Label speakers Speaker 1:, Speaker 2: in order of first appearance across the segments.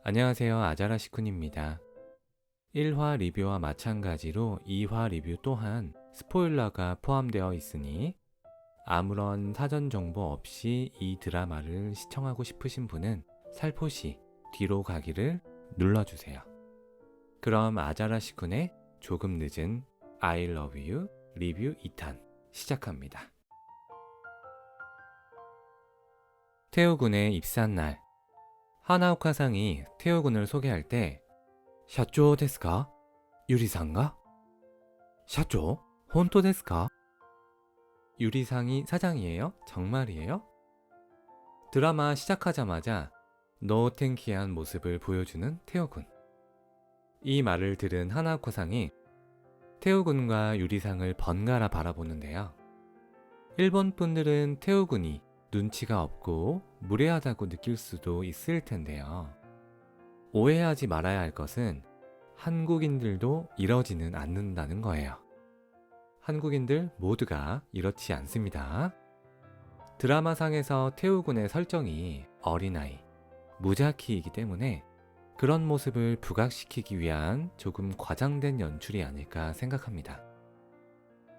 Speaker 1: 안녕하세요. 아자라시쿤입니다. 1화 리뷰와 마찬가지로 2화 리뷰 또한 스포일러가 포함되어 있으니 아무런 사전 정보 없이 이 드라마를 시청하고 싶으신 분은 살포시 뒤로 가기를 눌러주세요. 그럼 아자라시쿤의 조금 늦은 I love you 리뷰 2탄 시작합니다. 태우군의 입사한 날, 하나오카상이 태우군을 소개할 때社長ですか? 유리상가? 社長? 本当ですか? 유리상이 사장이에요? 정말이에요? 드라마 시작하자마자 노텐키한 모습을 보여주는 태우군. 이 말을 들은 하나코상이 태우군과 유리상을 번갈아 바라보는데요. 일본 분들은 태우군이 눈치가 없고 무례하다고 느낄 수도 있을 텐데요. 오해하지 말아야 할 것은 한국인들도 이러지는 않는다는 거예요. 한국인들 모두가 이렇지 않습니다. 드라마상에서 태우군의 설정이 어린아이, 무자키이기 때문에 그런 모습을 부각시키기 위한 조금 과장된 연출이 아닐까 생각합니다.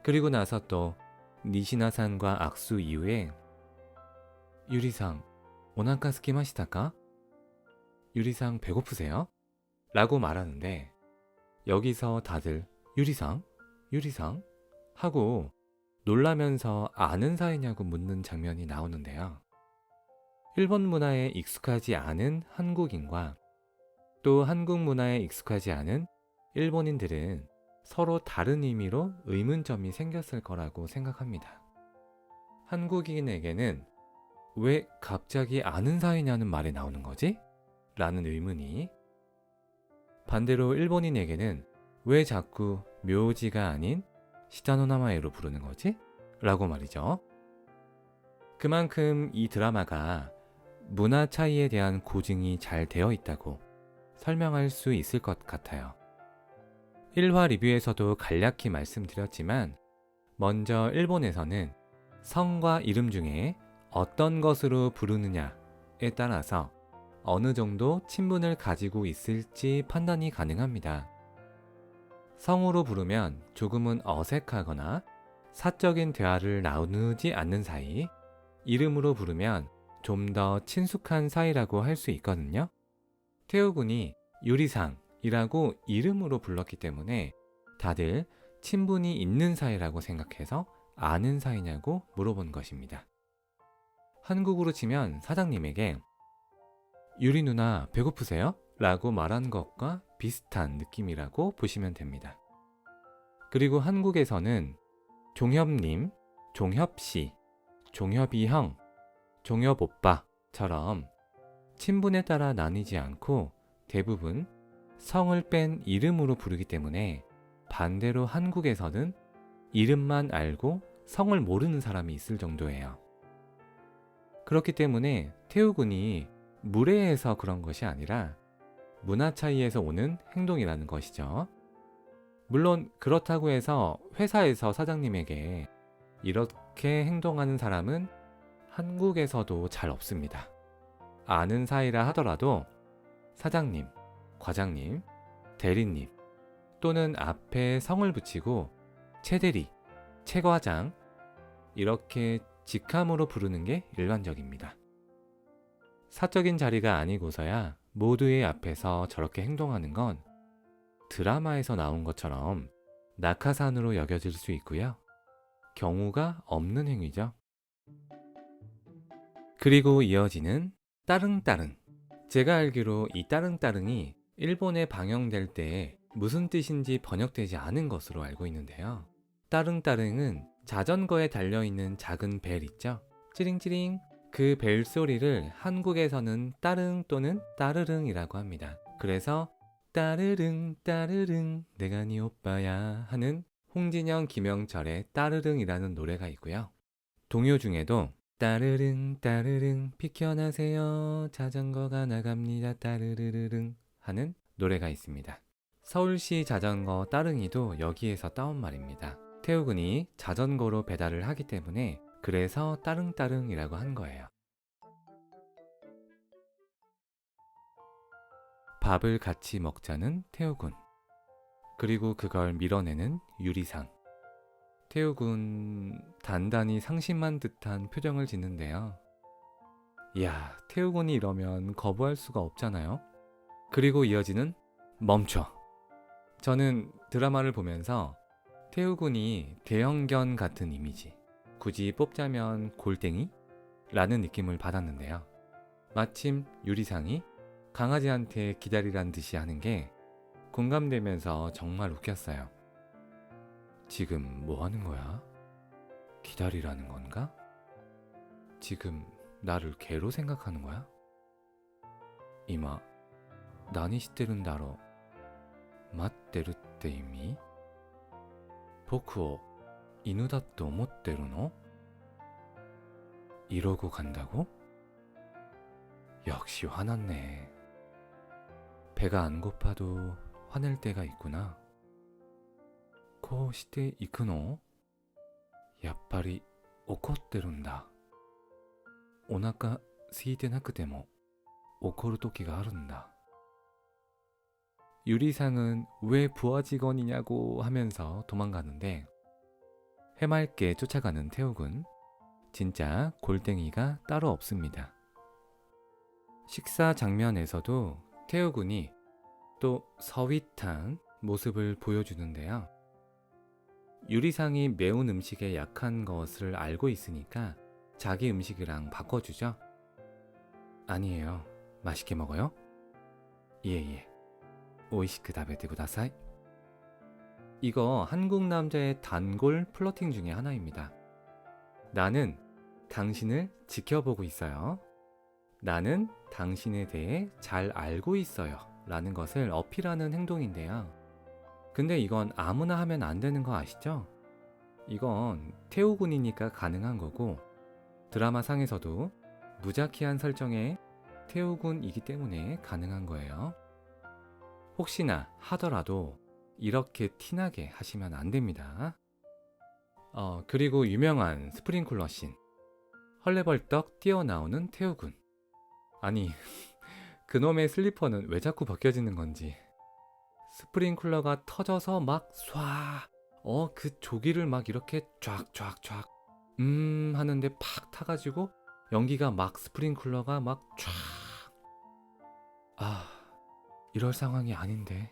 Speaker 1: 그리고 나서 또 니시나상과 악수 이후에 유리상, 오나카 스키마시타까? 유리상 배고프세요? 라고 말하는데 여기서 다들 유리상? 유리상? 하고 놀라면서 아는 사이냐고 묻는 장면이 나오는데요. 일본 문화에 익숙하지 않은 한국인과 또 한국 문화에 익숙하지 않은 일본인들은 서로 다른 의미로 의문점이 생겼을 거라고 생각합니다. 한국인에게는 왜 갑자기 아는 사이냐는 말이 나오는 거지? 라는 의문이, 반대로 일본인에게는 왜 자꾸 묘지가 아닌 시다노나마에로 부르는 거지? 라고 말이죠. 그만큼 이 드라마가 문화 차이에 대한 고증이 잘 되어 있다고 설명할 수 있을 것 같아요. 1화 리뷰에서도 간략히 말씀드렸지만 먼저 일본에서는 성과 이름 중에 어떤 것으로 부르느냐에 따라서 어느 정도 친분을 가지고 있을지 판단이 가능합니다. 성으로 부르면 조금은 어색하거나 사적인 대화를 나누지 않는 사이, 이름으로 부르면 좀 더 친숙한 사이라고 할 수 있거든요. 태우군이 유리상이라고 이름으로 불렀기 때문에 다들 친분이 있는 사이라고 생각해서 아는 사이냐고 물어본 것입니다. 한국으로 치면 사장님에게 유리 누나 배고프세요? 라고 말한 것과 비슷한 느낌이라고 보시면 됩니다. 그리고 한국에서는 종협님, 종협씨, 종협이 형, 종협 오빠처럼 친분에 따라 나뉘지 않고 대부분 성을 뺀 이름으로 부르기 때문에 반대로 한국에서는 이름만 알고 성을 모르는 사람이 있을 정도예요. 그렇기 때문에 태우군이 무례해서 그런 것이 아니라 문화 차이에서 오는 행동이라는 것이죠. 물론 그렇다고 해서 회사에서 사장님에게 이렇게 행동하는 사람은 한국에서도 잘 없습니다. 아는 사이라 하더라도 사장님, 과장님, 대리님 또는 앞에 성을 붙이고 최대리, 최과장 이렇게 직함으로 부르는 게 일반적입니다. 사적인 자리가 아니고서야 모두의 앞에서 저렇게 행동하는 건 드라마에서 나온 것처럼 낙하산으로 여겨질 수 있고요. 경우가 없는 행위죠. 그리고 이어지는 따릉따릉. 제가 알기로 이 따릉따릉이 일본에 방영될 때 무슨 뜻인지 번역되지 않은 것으로 알고 있는데요. 따릉따릉은 자전거에 달려있는 작은 벨 있죠? 찌링찌링. 그 벨 소리를 한국에서는 따릉 또는 따르릉이라고 합니다. 그래서 따르릉 따르릉 내가 네 오빠야 하는 홍진영 김영철의 따르릉이라는 노래가 있고요. 동요 중에도 따르릉 따르릉 비켜나세요 자전거가 나갑니다 따르르르릉 하는 노래가 있습니다. 서울시 자전거 따릉이도 여기에서 따온 말입니다. 태우군이 자전거로 배달을 하기 때문에 그래서 따릉따릉이라고 한 거예요. 밥을 같이 먹자는 태우군. 그리고 그걸 밀어내는 유리상. 태우군 단단히 상심한 듯한 표정을 짓는데요. 이야, 태우군이 이러면 거부할 수가 없잖아요. 그리고 이어지는 멈춰. 저는 드라마를 보면서 태우군이 대형견 같은 이미지, 굳이 뽑자면 골땡이? 라는 느낌을 받았는데요. 마침 유리상이 강아지한테 기다리란 듯이 하는 게 공감되면서 정말 웃겼어요. 지금 뭐 하는 거야? 기다리라는 건가? 지금 나를 개로 생각하는 거야? 이마, 나니 시테른 다로? 맞대루って意味? 僕を犬だって思ってるの? 이러고 간다고? 역시 화났네. 배가 안 고파도 화낼 때가 있구나. こうして行くの? やっぱり怒ってるんだ. お腹空いてなくても怒る時があるんだ. 유리상은 왜 부하 직원이냐고 하면서 도망가는데 해맑게 쫓아가는 태욱은 진짜 골땡이가 따로 없습니다. 식사 장면에서도 태욱군이 또 서윗한 모습을 보여주는데요. 유리상이 매운 음식에 약한 것을 알고 있으니까 자기 음식이랑 바꿔주죠. 아니에요. 맛있게 먹어요? 예예. 오이시크 다베테 구다사이. 이거 한국 남자의 단골 플러팅 중에 하나입니다. 나는 당신을 지켜보고 있어요. 나는 당신에 대해 잘 알고 있어요. 라는 것을 어필하는 행동인데요. 근데 이건 아무나 하면 안 되는 거 아시죠? 이건 태우군이니까 가능한 거고 드라마 상에서도 무자키한 설정의 태우군이기 때문에 가능한 거예요. 혹시나 하더라도 이렇게 티나게 하시면 안 됩니다. 그리고 유명한 스프링쿨러 씬. 헐레벌떡 뛰어나오는 태우군. 아니, 그놈의 슬리퍼는 왜 자꾸 벗겨지는 건지. 스프링쿨러가 터져서 막 쏴. 그 조기를 막 이렇게 쫙쫙쫙. 하는데 팍 타가지고 연기가 막 스프링쿨러가 막 쫙. 이럴 상황이 아닌데.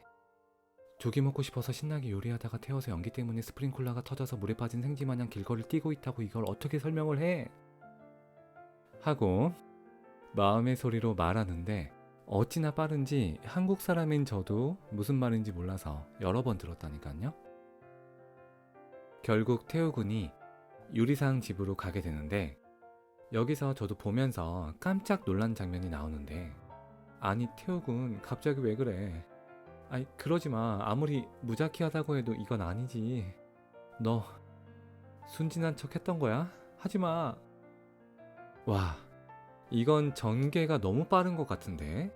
Speaker 1: 조기 먹고 싶어서 신나게 요리하다가 태워서 연기 때문에 스프링쿨러가 터져서 물에 빠진 생쥐마냥 길거리를 뛰고 있다고 이걸 어떻게 설명을 해? 하고 마음의 소리로 말하는데 어찌나 빠른지 한국 사람인 저도 무슨 말인지 몰라서 여러 번 들었다니까요. 결국 태우군이 유리상 집으로 가게 되는데 여기서 저도 보면서 깜짝 놀란 장면이 나오는데 아니 태우군 갑자기 왜 그래? 아니 그러지마. 아무리 무자키하다고 해도 이건 아니지. 너 순진한 척 했던 거야? 하지마. 와, 이건 전개가 너무 빠른 것 같은데?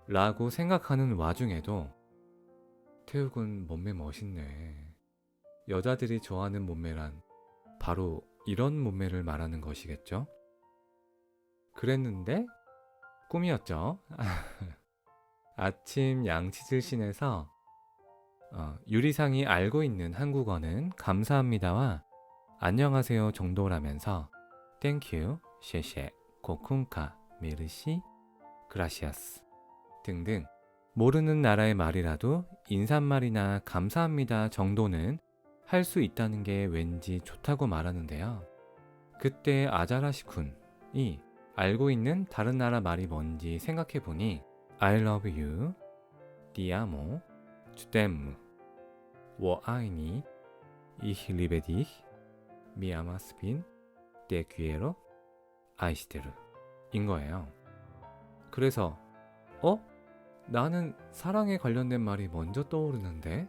Speaker 1: 라고 생각하는 와중에도 태욱은 몸매 멋있네. 여자들이 좋아하는 몸매란 바로 이런 몸매를 말하는 것이겠죠? 그랬는데 꿈이었죠. 아침 양치질씬에서 유리상이 알고 있는 한국어는 감사합니다와 안녕하세요 정도라면서 땡큐, 셰셰, 고쿤카, 메르시, 그라시아스 등등 모르는 나라의 말이라도 인사말이나 감사합니다 정도는 할 수 있다는 게 왠지 좋다고 말하는데요. 그때 아자라시쿤이 알고 있는 다른 나라 말이 뭔지 생각해보니 I love you, ti amo, 주댐, 我爱你, ich liebe dich, mi amas bin, te quiero, 아이시테르 인 거예요. 그래서 나는 사랑에 관련된 말이 먼저 떠오르는데?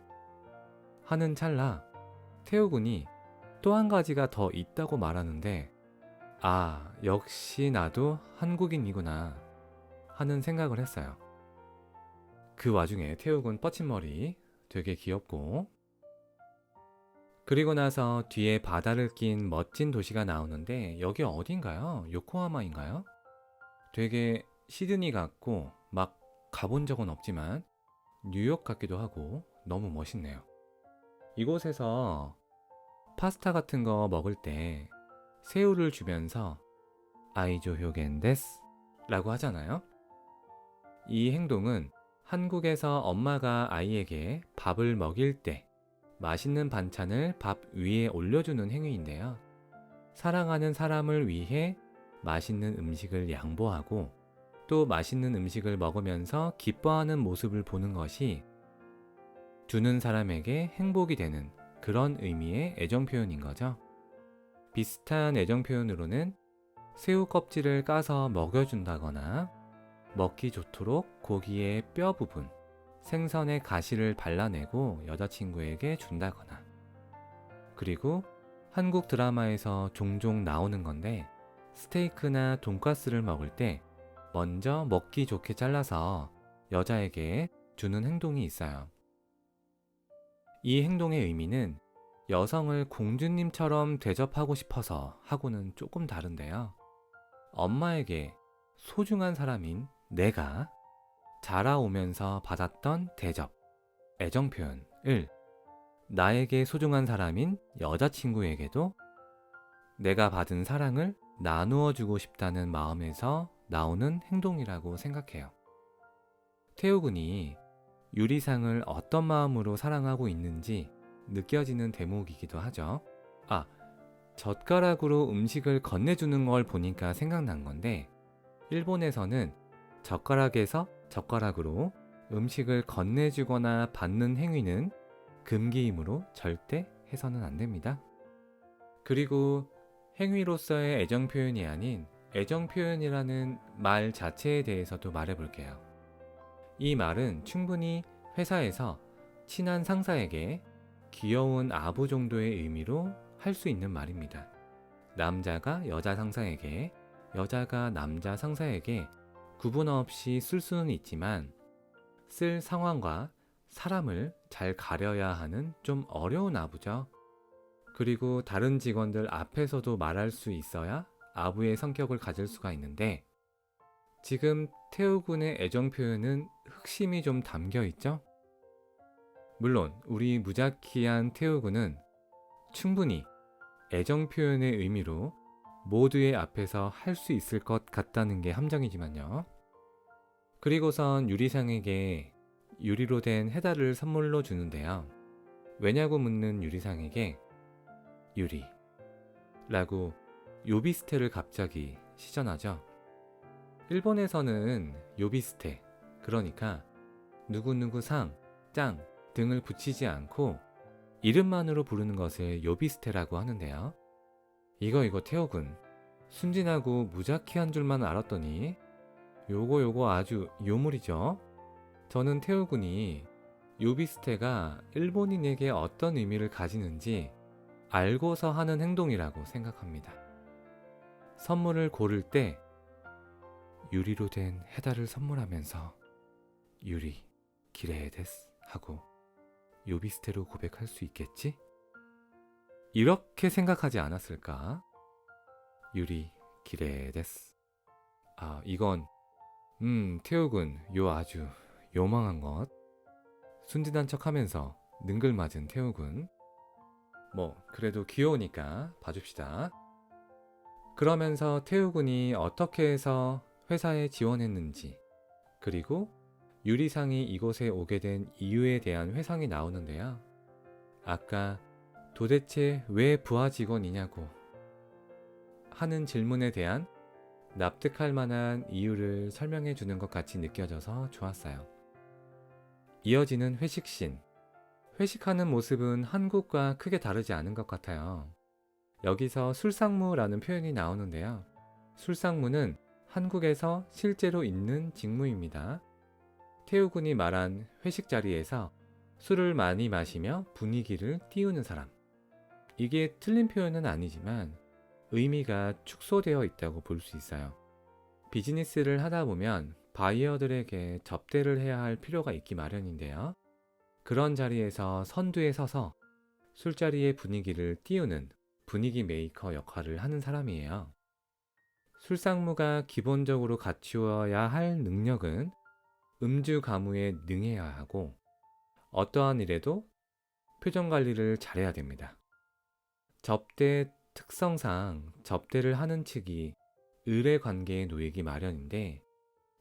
Speaker 1: 하는 찰나 태우군이 또 한 가지가 더 있다고 말하는데 역시 나도 한국인이구나 하는 생각을 했어요. 그 와중에 태욱은 뻗친머리 되게 귀엽고 그리고 나서 뒤에 바다를 낀 멋진 도시가 나오는데 여기 어딘가요? 요코하마인가요? 되게 시드니 같고 막 가본 적은 없지만 뉴욕 같기도 하고 너무 멋있네요. 이곳에서 파스타 같은 거 먹을 때 새우를 주면서 아이조 효겐데스 라고 하잖아요. 이 행동은 한국에서 엄마가 아이에게 밥을 먹일 때 맛있는 반찬을 밥 위에 올려주는 행위인데요. 사랑하는 사람을 위해 맛있는 음식을 양보하고 또 맛있는 음식을 먹으면서 기뻐하는 모습을 보는 것이 주는 사람에게 행복이 되는 그런 의미의 애정 표현인 거죠. 비슷한 애정 표현으로는 새우 껍질을 까서 먹여준다거나 먹기 좋도록 고기의 뼈 부분, 생선의 가시를 발라내고 여자친구에게 준다거나, 그리고 한국 드라마에서 종종 나오는 건데 스테이크나 돈가스를 먹을 때 먼저 먹기 좋게 잘라서 여자에게 주는 행동이 있어요. 이 행동의 의미는 여성을 공주님처럼 대접하고 싶어서 하고는 조금 다른데요. 엄마에게 소중한 사람인 내가 자라오면서 받았던 대접, 애정 표현을 나에게 소중한 사람인 여자친구에게도 내가 받은 사랑을 나누어 주고 싶다는 마음에서 나오는 행동이라고 생각해요. 태우군이 유리상을 어떤 마음으로 사랑하고 있는지 느껴지는 대목이기도 하죠. 젓가락으로 음식을 건네주는 걸 보니까 생각난 건데, 일본에서는 젓가락에서 젓가락으로 음식을 건네주거나 받는 행위는 금기이므로 절대 해서는 안 됩니다. 그리고 행위로서의 애정 표현이 아닌 애정 표현이라는 말 자체에 대해서도 말해볼게요. 이 말은 충분히 회사에서 친한 상사에게 귀여운 아부 정도의 의미로 할 수 있는 말입니다. 남자가 여자 상사에게, 여자가 남자 상사에게 구분 없이 쓸 수는 있지만 쓸 상황과 사람을 잘 가려야 하는 좀 어려운 아부죠. 그리고 다른 직원들 앞에서도 말할 수 있어야 아부의 성격을 가질 수가 있는데, 지금 태우군의 애정 표현은 흑심이 좀 담겨 있죠? 물론 우리 무자키한 태우군은 충분히 애정 표현의 의미로 모두의 앞에서 할 수 있을 것 같다는 게 함정이지만요. 그리고선 유리상에게 유리로 된 해달을 선물로 주는데요. 왜냐고 묻는 유리상에게 유리 라고 요비스테를 갑자기 시전하죠. 일본에서는 요비스테, 그러니까 누구누구 상, 짱 등을 붙이지 않고 이름만으로 부르는 것을 요비스테라고 하는데요. 이거 태호군 순진하고 무자키한 줄만 알았더니 요거 아주 요물이죠. 저는 태호군이 요비스테가 일본인에게 어떤 의미를 가지는지 알고서 하는 행동이라고 생각합니다. 선물을 고를 때 유리로 된 해달을 선물하면서 유리 기레에 데스 하고 요비스테로 고백할 수 있겠지? 이렇게 생각하지 않았을까? 유리 기레에 데스. 이건 태욱은 요 아주 요망한 것. 순진한 척하면서 능글맞은 태욱은 그래도 귀여우니까 봐줍시다. 그러면서 태우군이 어떻게 해서 회사에 지원했는지, 그리고 유리상이 이곳에 오게 된 이유에 대한 회상이 나오는데요. 아까 도대체 왜 부하 직원이냐고 하는 질문에 대한 납득할 만한 이유를 설명해 주는 것 같이 느껴져서 좋았어요. 이어지는 회식씬. 회식하는 모습은 한국과 크게 다르지 않은 것 같아요. 여기서 술상무라는 표현이 나오는데요. 술상무는 한국에서 실제로 있는 직무입니다. 태우군이 말한 회식 자리에서 술을 많이 마시며 분위기를 띄우는 사람. 이게 틀린 표현은 아니지만 의미가 축소되어 있다고 볼 수 있어요. 비즈니스를 하다 보면 바이어들에게 접대를 해야 할 필요가 있기 마련인데요. 그런 자리에서 선두에 서서 술자리의 분위기를 띄우는 분위기 메이커 역할을 하는 사람이에요. 술상무가 기본적으로 갖추어야 할 능력은 음주 가무에 능해야 하고 어떠한 일에도 표정 관리를 잘해야 됩니다. 접대 특성상 접대를 하는 측이 의뢰 관계에 놓이기 마련인데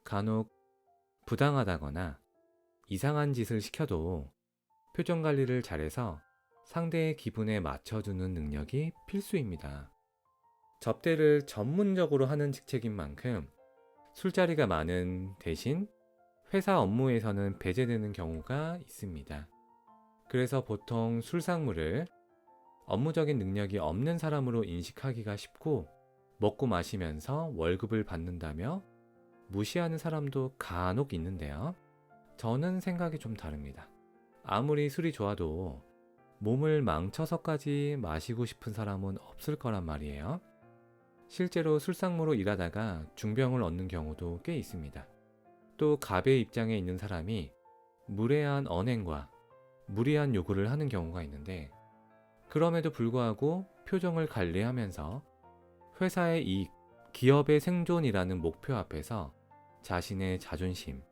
Speaker 1: 간혹 부당하다거나 이상한 짓을 시켜도 표정 관리를 잘해서 상대의 기분에 맞춰주는 능력이 필수입니다. 접대를 전문적으로 하는 직책인 만큼 술자리가 많은 대신 회사 업무에서는 배제되는 경우가 있습니다. 그래서 보통 술상무를 업무적인 능력이 없는 사람으로 인식하기가 쉽고 먹고 마시면서 월급을 받는다며 무시하는 사람도 간혹 있는데요. 저는 생각이 좀 다릅니다. 아무리 술이 좋아도 몸을 망쳐서까지 마시고 싶은 사람은 없을 거란 말이에요. 실제로 술상무로 일하다가 중병을 얻는 경우도 꽤 있습니다. 또 갑의 입장에 있는 사람이 무례한 언행과 무리한 요구를 하는 경우가 있는데 그럼에도 불구하고 표정을 관리하면서 회사의 이익, 기업의 생존이라는 목표 앞에서 자신의 자존심,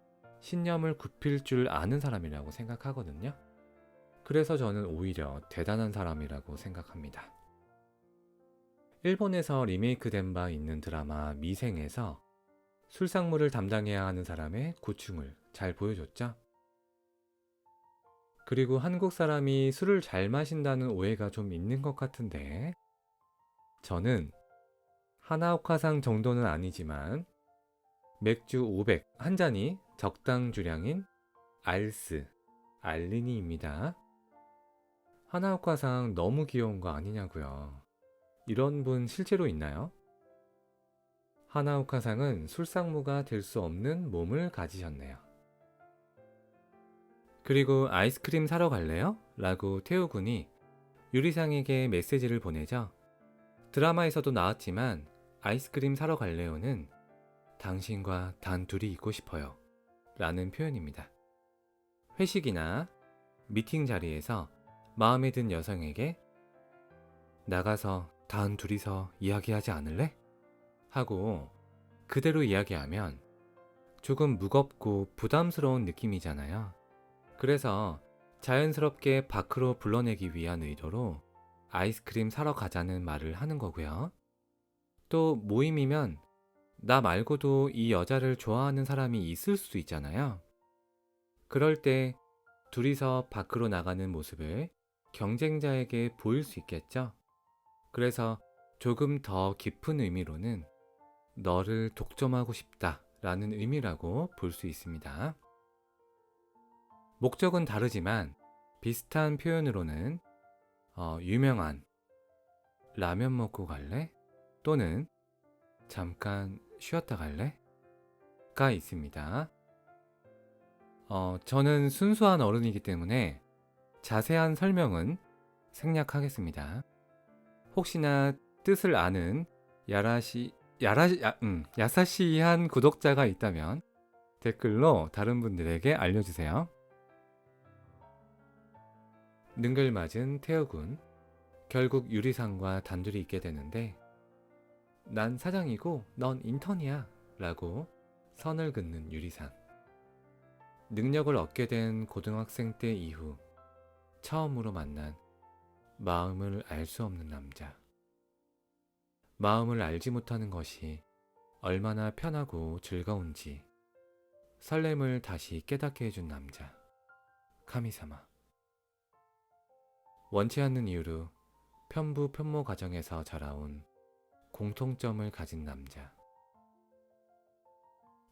Speaker 1: 신념을 굽힐 줄 아는 사람이라고 생각하거든요. 그래서 저는 오히려 대단한 사람이라고 생각합니다. 일본에서 리메이크된 바 있는 드라마 미생에서 술상무를 담당해야 하는 사람의 고충을 잘 보여줬죠. 그리고 한국 사람이 술을 잘 마신다는 오해가 좀 있는 것 같은데 저는 하나오카상 정도는 아니지만 맥주 500 한 잔이 적당 주량인 알스, 알리니입니다. 하나오카상 너무 귀여운 거 아니냐고요. 이런 분 실제로 있나요? 하나오카상은 술상무가 될 수 없는 몸을 가지셨네요. 그리고 아이스크림 사러 갈래요? 라고 태우군이 유리상에게 메시지를 보내죠. 드라마에서도 나왔지만 아이스크림 사러 갈래요는 당신과 단 둘이 있고 싶어요 라는 표현입니다. 회식이나 미팅 자리에서 마음에 든 여성에게 나가서 단 둘이서 이야기하지 않을래? 하고 그대로 이야기하면 조금 무겁고 부담스러운 느낌이잖아요. 그래서 자연스럽게 밖으로 불러내기 위한 의도로 아이스크림 사러 가자는 말을 하는 거고요. 또 모임이면 나 말고도 이 여자를 좋아하는 사람이 있을 수도 있잖아요. 그럴 때 둘이서 밖으로 나가는 모습을 경쟁자에게 보일 수 있겠죠. 그래서 조금 더 깊은 의미로는 너를 독점하고 싶다 라는 의미라고 볼 수 있습니다. 목적은 다르지만 비슷한 표현으로는 유명한 라면 먹고 갈래? 또는 잠깐 쉬었다 갈래? 가 있습니다. 저는 순수한 어른이기 때문에 자세한 설명은 생략하겠습니다. 혹시나 뜻을 아는 야사시한 구독자가 있다면 댓글로 다른 분들에게 알려주세요. 능글맞은 태우군, 결국 유리상과 단둘이 있게 되는데 난 사장이고 넌 인턴이야 라고 선을 긋는 유리상. 능력을 얻게 된 고등학생 때 이후 처음으로 만난 마음을 알 수 없는 남자. 마음을 알지 못하는 것이 얼마나 편하고 즐거운지 설렘을 다시 깨닫게 해준 남자. 카미사마. 원치 않는 이유로 편부 편모 가정에서 자라온 공통점을 가진 남자.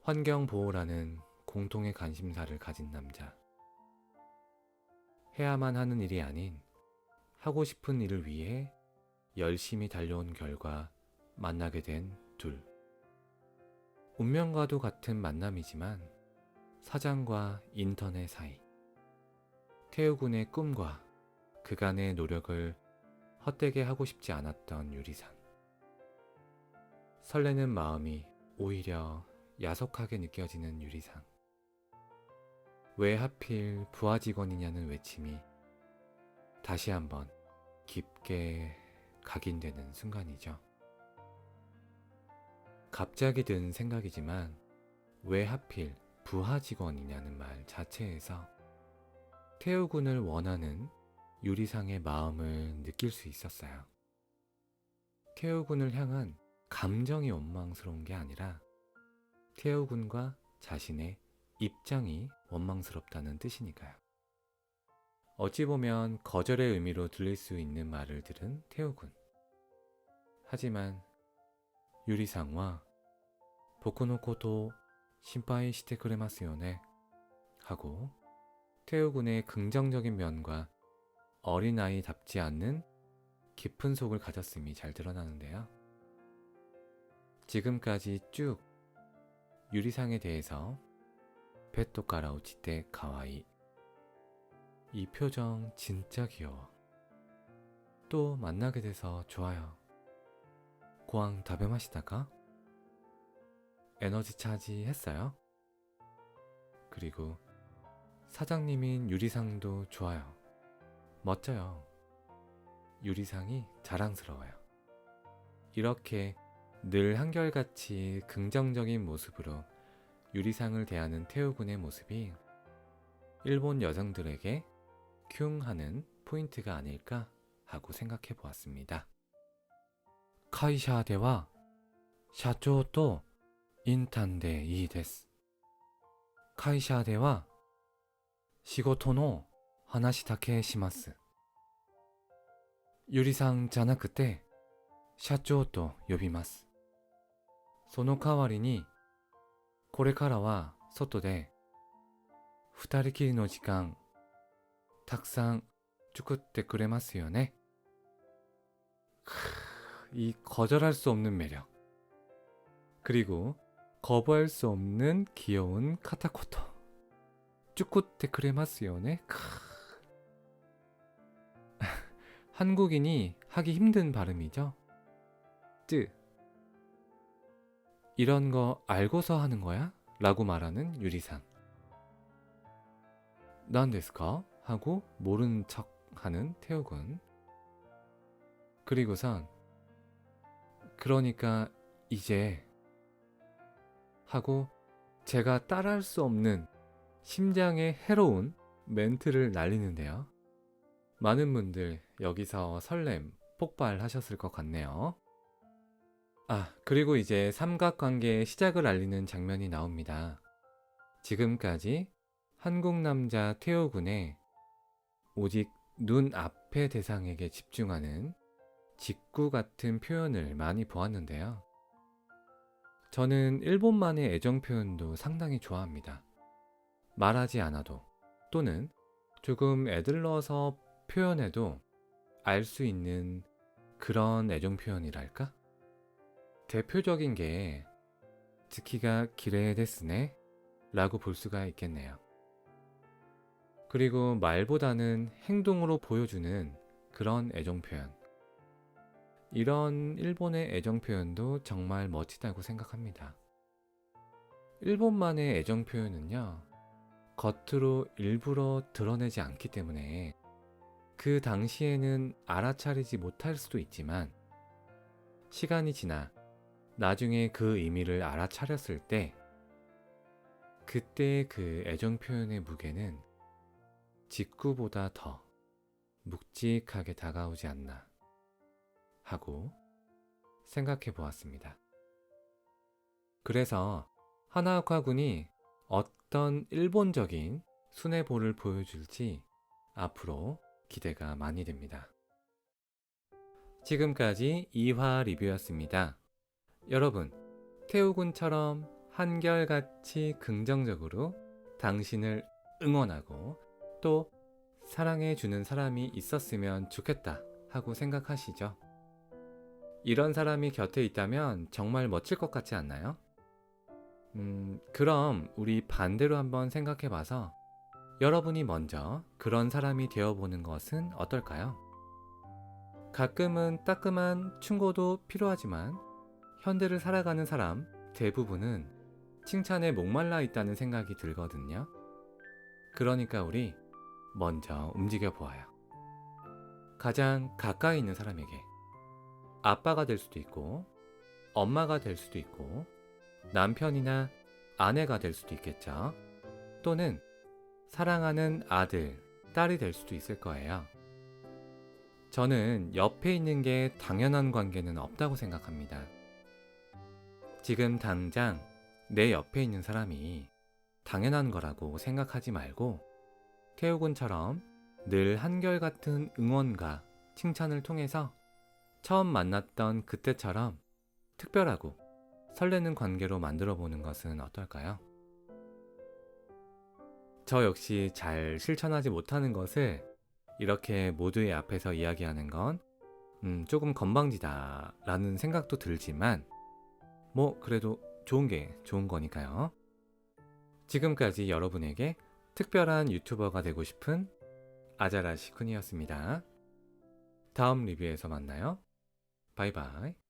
Speaker 1: 환경보호라는 공통의 관심사를 가진 남자. 해야만 하는 일이 아닌 하고 싶은 일을 위해 열심히 달려온 결과 만나게 된 둘. 운명과도 같은 만남이지만 사장과 인턴의 사이. 태우군의 꿈과 그간의 노력을 헛되게 하고 싶지 않았던 유리상. 설레는 마음이 오히려 야속하게 느껴지는 유리상. 왜 하필 부하 직원이냐는 외침이 다시 한번 깊게 각인되는 순간이죠. 갑자기 든 생각이지만 왜 하필 부하 직원이냐는 말 자체에서 태우군을 원하는 유리상의 마음을 느낄 수 있었어요. 태우군을 향한 감정이 원망스러운 게 아니라 태우군과 자신의 입장이 원망스럽다는 뜻이니까요. 어찌 보면 거절의 의미로 들릴 수 있는 말을 들은 태우군. 하지만 유리상과 보쿠노 코토 신파이 시테 쿠레마스요네 하고 태우군의 긍정적인 면과 어린아이답지 않는 깊은 속을 가졌음이 잘 드러나는데요. 지금까지 쭉 유리상에 대해서 페토 가라 우치테 카와이, 이 표정 진짜 귀여워, 또 만나게 돼서 좋아요, 고항 다베마시다가, 에너지 차지 했어요, 그리고 사장님인 유리상도 좋아요, 멋져요, 유리상이 자랑스러워요. 이렇게 늘 한결같이 긍정적인 모습으로 유리상을 대하는 태우군의 모습이 일본 여성들에게 큐응하는 포인트가 아닐까 하고 생각해 보았습니다. 会社では社長とインターンでいいです。会社では仕事の話だけします。ゆりさんじゃなくて社長と呼びます。その代わりにこれからは外で二人きりの時間たくさん作ってくれますよね。이 거절할 수 없는 매력, 그리고 거부할 수 없는 귀여운 카타코토 쭈꾸테 크레마스요네. 한국인이 하기 힘든 발음이죠. 뜨, 이런 거 알고서 하는 거야? 라고 말하는 유리상. 난데스까? 하고 모른 척 하는 태우군. 그리고선 그러니까 이제 하고 제가 따라할 수 없는 심장에 해로운 멘트를 날리는데요. 많은 분들 여기서 설렘 폭발하셨을 것 같네요. 그리고 이제 삼각관계의 시작을 알리는 장면이 나옵니다. 지금까지 한국 남자 태호군의 오직 눈 앞의 대상에게 집중하는 직구 같은 표현을 많이 보았는데요. 저는 일본만의 애정 표현도 상당히 좋아합니다. 말하지 않아도 또는 조금 애들러서 표현해도 알 수 있는 그런 애정 표현이랄까? 대표적인 게 즈키가 기레 데스네 라고 볼 수가 있겠네요. 그리고 말보다는 행동으로 보여주는 그런 애정 표현. 이런 일본의 애정 표현도 정말 멋지다고 생각합니다. 일본만의 애정 표현은요, 겉으로 일부러 드러내지 않기 때문에 그 당시에는 알아차리지 못할 수도 있지만 시간이 지나 나중에 그 의미를 알아차렸을 때 그때의 그 애정 표현의 무게는 직구보다 더 묵직하게 다가오지 않나 하고 생각해 보았습니다. 그래서 하나오카 군이 어떤 일본적인 순애보를 보여줄지 앞으로 기대가 많이 됩니다. 지금까지 2화 리뷰였습니다. 여러분, 태우군처럼 한결같이 긍정적으로 당신을 응원하고 또 사랑해주는 사람이 있었으면 좋겠다 하고 생각하시죠? 이런 사람이 곁에 있다면 정말 멋질 것 같지 않나요? 그럼 우리 반대로 한번 생각해봐서 여러분이 먼저 그런 사람이 되어보는 것은 어떨까요? 가끔은 따끔한 충고도 필요하지만 현대를 살아가는 사람 대부분은 칭찬에 목말라 있다는 생각이 들거든요. 그러니까 우리 먼저 움직여 보아요. 가장 가까이 있는 사람에게 아빠가 될 수도 있고 엄마가 될 수도 있고 남편이나 아내가 될 수도 있겠죠. 또는 사랑하는 아들, 딸이 될 수도 있을 거예요. 저는 옆에 있는 게 당연한 관계는 없다고 생각합니다. 지금 당장 내 옆에 있는 사람이 당연한 거라고 생각하지 말고 태우군처럼 늘 한결같은 응원과 칭찬을 통해서 처음 만났던 그때처럼 특별하고 설레는 관계로 만들어 보는 것은 어떨까요? 저 역시 잘 실천하지 못하는 것을 이렇게 모두의 앞에서 이야기하는 건 조금 건방지다 라는 생각도 들지만 뭐 그래도 좋은 게 좋은 거니까요. 지금까지 여러분에게 특별한 유튜버가 되고 싶은 아자라 시쿤이었습니다. 다음 리뷰에서 만나요. 바이바이.